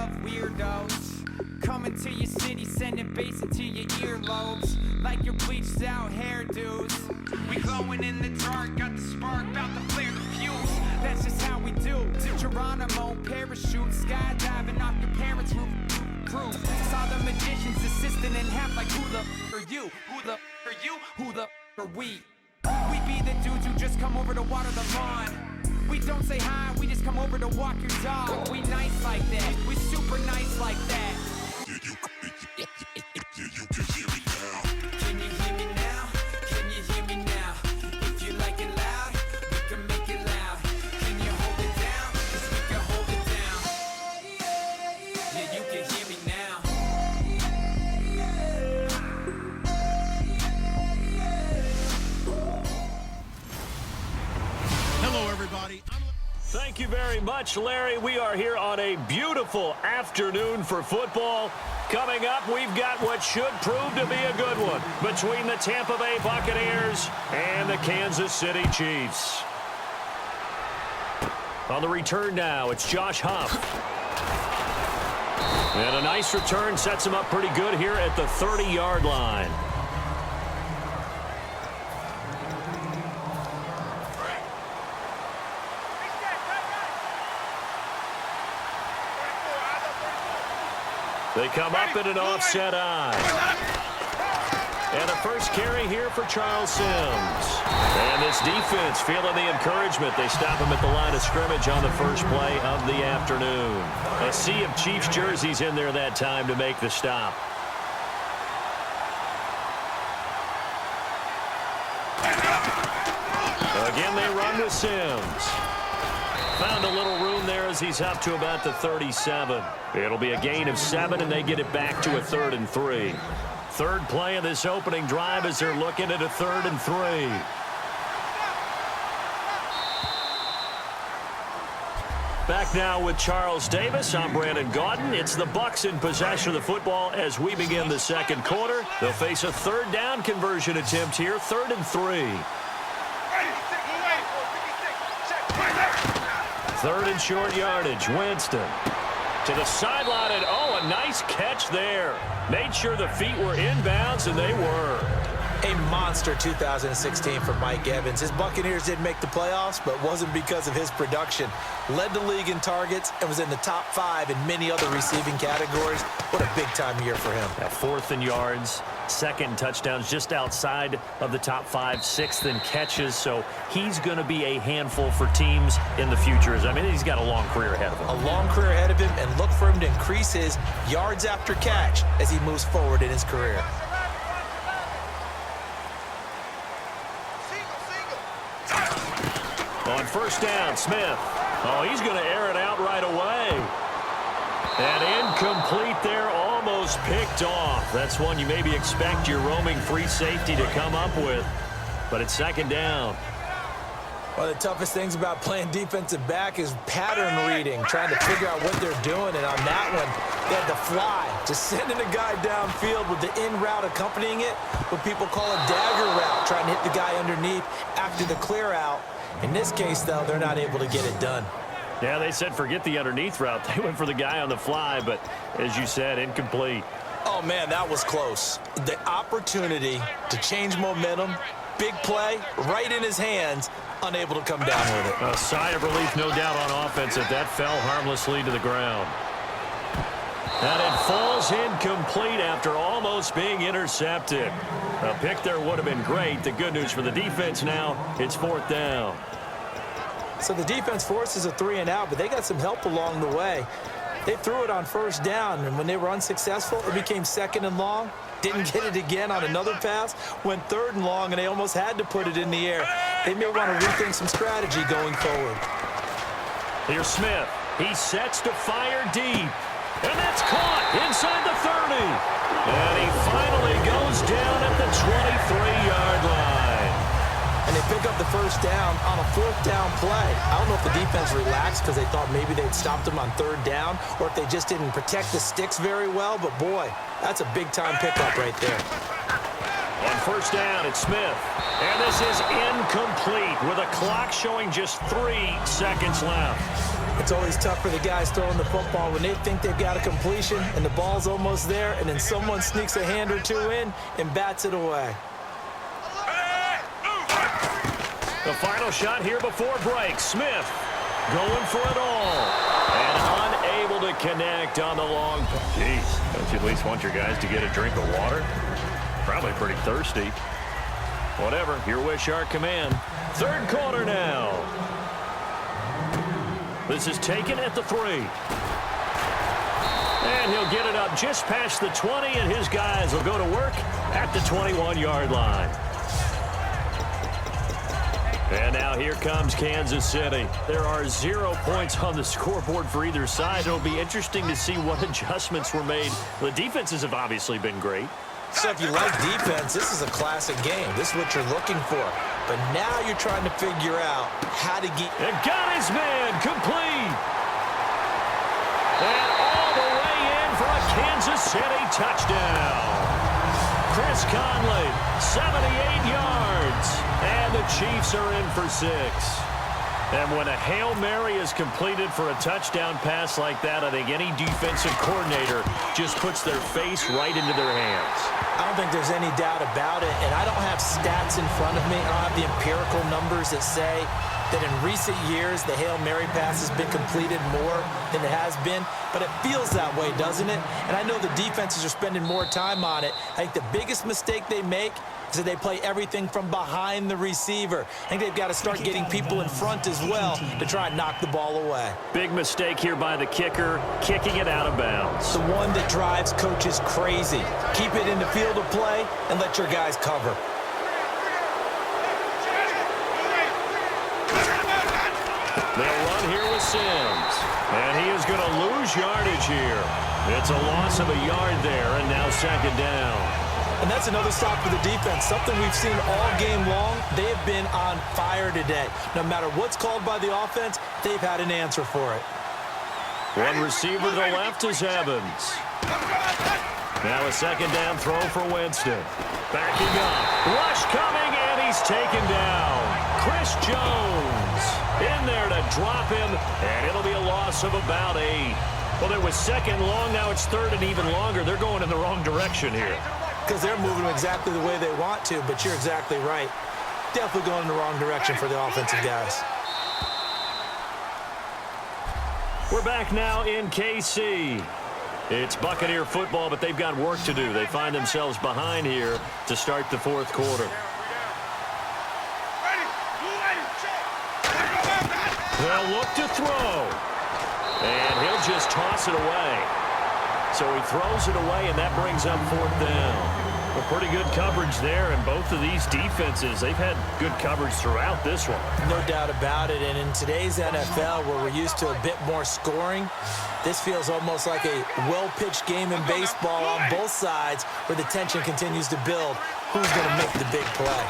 love weirdos coming to your city, sending bass into your earlobes like your bleached out hairdos. We glowing in the dark, got the spark, about to flare the fuse. That's just how we do. Geronimo, parachute, skydiving off your parents' roof. Saw the magician's assistant in half like who the are you? Who the are you? Who the are we? We be the dudes who just come over to water the lawn. We don't say hi, we just come over to walk your dog. We nice like that, we super nice like that. You can hear me now. Can you hear me now? Can you hear me now? If you like it loud, we can make it loud. Can you hold it down? 'Cause we can hold it down. Yeah, you can hear me now. Hello, everybody. Thank you very much, Larry. We are here on a beautiful afternoon for football. Coming up, we've got what should prove to be a good one between the Tampa Bay Buccaneers and the Kansas City Chiefs. On the return now, it's Josh Huff. And a nice return sets him up pretty good here at the 30-yard line. They come up in an offset eye. And a first carry here for Charles Sims. And this defense feeling the encouragement. They stop him at the line of scrimmage on the first play of the afternoon. A sea of Chiefs jerseys in there that time to make the stop. Again, they run with Sims. Found a little room there as he's up to about the 37. It'll be a gain of 7, and they get it back to a 3rd and 3. Third play of this opening drive as they're looking at a 3rd and 3. Back now with Charles Davis. I'm Brandon Gaudin. It's the Bucs in possession of the football as we begin the second quarter. They'll face a third down conversion attempt here, 3rd and 3. Third and short yardage. Winston to the sideline, and oh, a nice catch there. Made sure the feet were inbounds, and they were. A monster 2016 for Mike Evans. His Buccaneers didn't make the playoffs, but wasn't because of his production. Led the league in targets and was in the top 5 in many other receiving categories. What a big-time year for him. Yeah, 4th in yards, 2nd in touchdowns, just outside of the top 5, 6th in catches. So he's going to be a handful for teams in the future. I mean, he's got a long career ahead of him. A long career ahead of him, and look for him to increase his yards after catch as he moves forward in his career. On first down, Smith. Oh, he's going to air it out right away. And incomplete there, almost picked off. That's one you maybe expect your roaming free safety to come up with. But it's 2nd down. One of the toughest things about playing defensive back is pattern reading, trying to figure out what they're doing. And on that one, they had to fly, just sending a guy downfield with the in route accompanying it, what people call a dagger route, trying to hit the guy underneath after the clear out. In this case, though, they're not able to get it done. Yeah, they said forget the underneath route. They went for the guy on the fly, but as you said, incomplete. Oh, man, that was close. The opportunity to change momentum, big play, right in his hands, unable to come down with it. A sigh of relief, no doubt, on offense if that fell harmlessly to the ground. And it falls incomplete after almost being intercepted. A pick there would have been great. The good news for the defense now, it's 4th down. So the defense forces a 3 and out, but they got some help along the way. They threw it on first down, and when they were unsuccessful, it became 2nd and long. Didn't get it again on another pass. Went 3rd and long, and they almost had to put it in the air. They may want to rethink some strategy going forward. Here's Smith. He sets to fire deep. And that's caught inside the 30. And he finally goes down at the 23-yard line. And they pick up the first down on a 4th down play. I don't know if the defense relaxed because they thought maybe they'd stopped them on 3rd down, or if they just didn't protect the sticks very well. But, boy, that's a big-time pickup right there. On first down, it's Smith. And this is incomplete with a clock showing just 3 seconds left. It's always tough for the guys throwing the football when they think they've got a completion and the ball's almost there, and then someone sneaks a hand or two in and bats it away. The final shot here before break. Smith going for it all. And unable to connect on the long. Jeez, don't you at least want your guys to get a drink of water? Probably pretty thirsty. Whatever, your wish, our command. Third quarter now. This is taken at the 3. And he'll get it up just past the 20, and his guys will go to work at the 21-yard line. And now here comes Kansas City. There are 0 points on the scoreboard for either side. It'll be interesting to see what adjustments were made. The defenses have obviously been great. So if you like defense, this is a classic game. This is what you're looking for. But now you're trying to figure out how to get... And got his man complete. And all the way in for a Kansas City touchdown. Chris Conley, 78 yards. And the Chiefs are in for 6. And when a Hail Mary is completed for a touchdown pass like that, I think any defensive coordinator just puts their face right into their hands. I don't think there's any doubt about it, and I don't have stats in front of me. I don't have the empirical numbers that say that in recent years the Hail Mary pass has been completed more than it has been, but it feels that way, doesn't it? And I know the defenses are spending more time on it. I think the biggest mistake they make is that they play everything from behind the receiver. I think they've got to start getting people in front as well to try and knock the ball away. Big mistake here by the kicker, kicking it out of bounds. The one that drives coaches crazy. Keep it in the field of play and let your guys cover. They'll run here with Sims. And he is going to lose yardage here. It's a loss of a yard there, and now second down. And that's another stop for the defense, something we've seen all game long. They have been on fire today. No matter what's called by the offense, they've had an answer for it. One receiver to the left is Evans. Now a second down throw for Winston. Backing up. Rush coming, and he's taken down. Chris Jones in there to drop him, and it'll be a loss of about 8. Well, it was second long. Now it's third and even longer. They're going in the wrong direction here. Because they're moving exactly the way they want to, but you're exactly right. Definitely going in the wrong direction for the offensive guys. We're back now in KC. It's Buccaneer football, but they've got work to do. They find themselves behind here to start the fourth quarter. They'll look to throw. And he'll just toss it away. So he throws it away, and that brings up fourth down. Well, pretty good coverage there, and both of these defenses, they've had good coverage throughout this one. No doubt about it, and in today's NFL, where we're used to a bit more scoring, this feels almost like a well-pitched game in baseball on both sides, where the tension continues to build. Who's going to make the big play?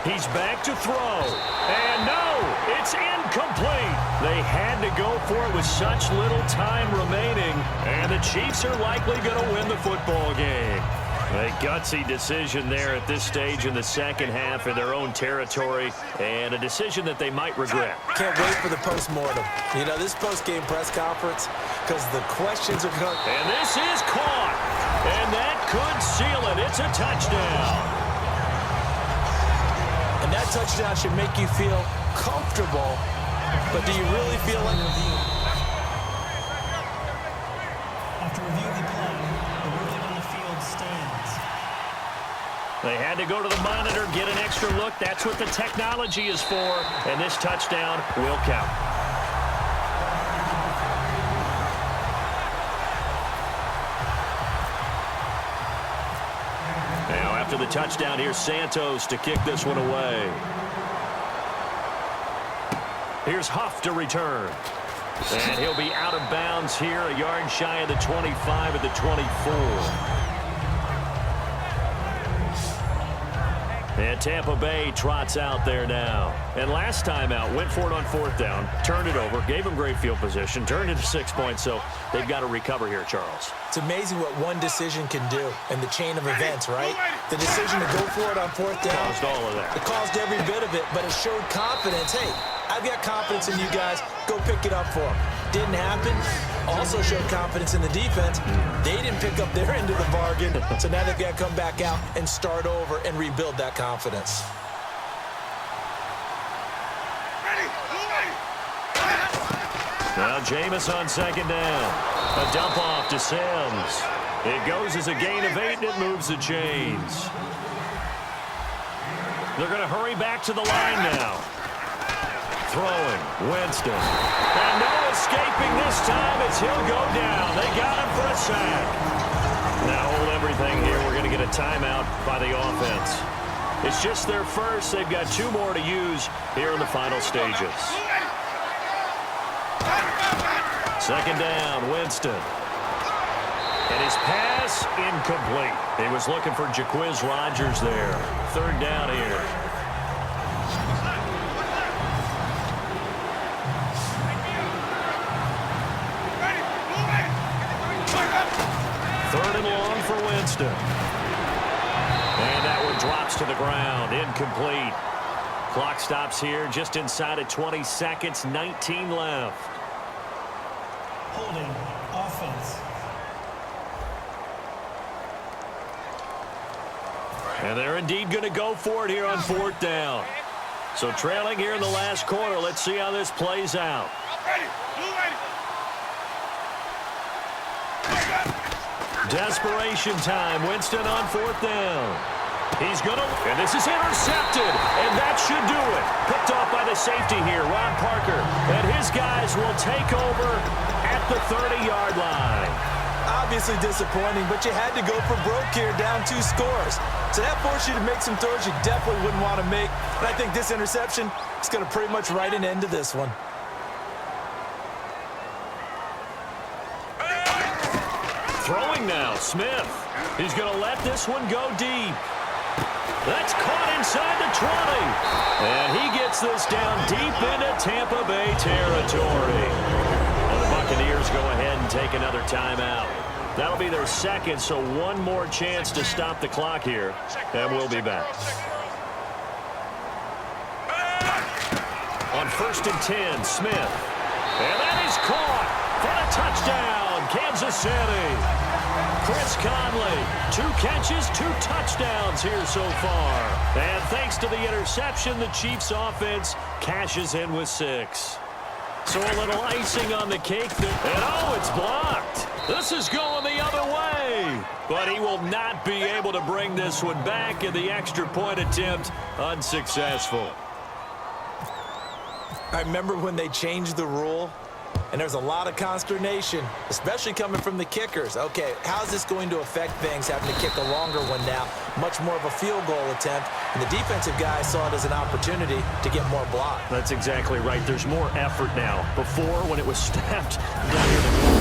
He's back to throw. And no, it's incomplete. They had to go for it with such little time remaining. And the Chiefs are likely going to win the football game. A gutsy decision there at this stage in the second half in their own territory, and a decision that they might regret. Can't wait for the post-mortem. You know, this post-game press conference, because the questions are going. And this is caught. And that could seal it. It's a touchdown. And that touchdown should make you feel comfortable, but do you really feel like... After reviewing the play, the rookie on the field stands. They had to go to the monitor, get an extra look. That's what the technology is for, and this touchdown will count. Now, after the touchdown, here's Santos to kick this one away. Here's Huff to return. And he'll be out of bounds here, a yard shy of the 25 at the 24. And Tampa Bay trots out there now. And last time out, went for it on fourth down, turned it over, gave them great field position, turned it to 6 points, so they've got to recover here, Charles. It's amazing what one decision can do in the chain of events, right? The decision to go for it on fourth down. Caused all of that. It caused every bit of it, but it showed confidence. Hey, I've got confidence in you guys. Go pick it up for them. Didn't happen. Also showed confidence in the defense. They didn't pick up their end of the bargain, so now they've got to come back out and start over and rebuild that confidence. Now Jameis on second down. A dump off to Sims. It goes as a gain of 8, and it moves the chains. They're going to hurry back to the line now. Throwing, Winston. And no escaping this time as he'll go down. They got him for a sack. Now hold everything here. We're going to get a timeout by the offense. It's just their first. They've got 2 more to use here in the final stages. Second down, Winston. And his pass incomplete. He was looking for Jaquiz Rodgers there. Third down here. Third and long for Winston. And that one drops to the ground. Incomplete. Clock stops here just inside of 20 seconds. 19 left. Holding. Offense. And they're indeed going to go for it here on 4th down. So trailing here in the last quarter. Let's see how this plays out. Desperation time. Winston on 4th down. He's going to, and this is intercepted, and that should do it. Picked off by the safety here, Ron Parker. And his guys will take over at the 30-yard line. Obviously disappointing, but you had to go for broke here, down 2 scores. So that forced you to make some throws you definitely wouldn't want to make. But I think this interception is going to pretty much write an end to this one. Throwing now, Smith. He's going to let this one go deep. That's caught inside the 20. And he gets this down deep into Tampa Bay territory. And the Buccaneers go ahead and take another timeout. That'll be their second, so one more chance to stop the clock here. And we'll be back. On 1st and 10, Smith. And that is caught for a touchdown, Kansas City. Chris Conley, 2 catches, 2 touchdowns here so far. And thanks to the interception, the Chiefs offense cashes in with 6. So a little icing on the cake. And oh, it's blocked. This is going the other way. But he will not be able to bring this one back, and the extra point attempt unsuccessful. I remember when they changed the rule, and there's a lot of consternation, especially coming from the kickers. Okay, how's this going to affect things, having to kick a longer one now? Much more of a field goal attempt, and the defensive guys saw it as an opportunity to get more block. That's exactly right. There's more effort now. Before, when it was snapped down here the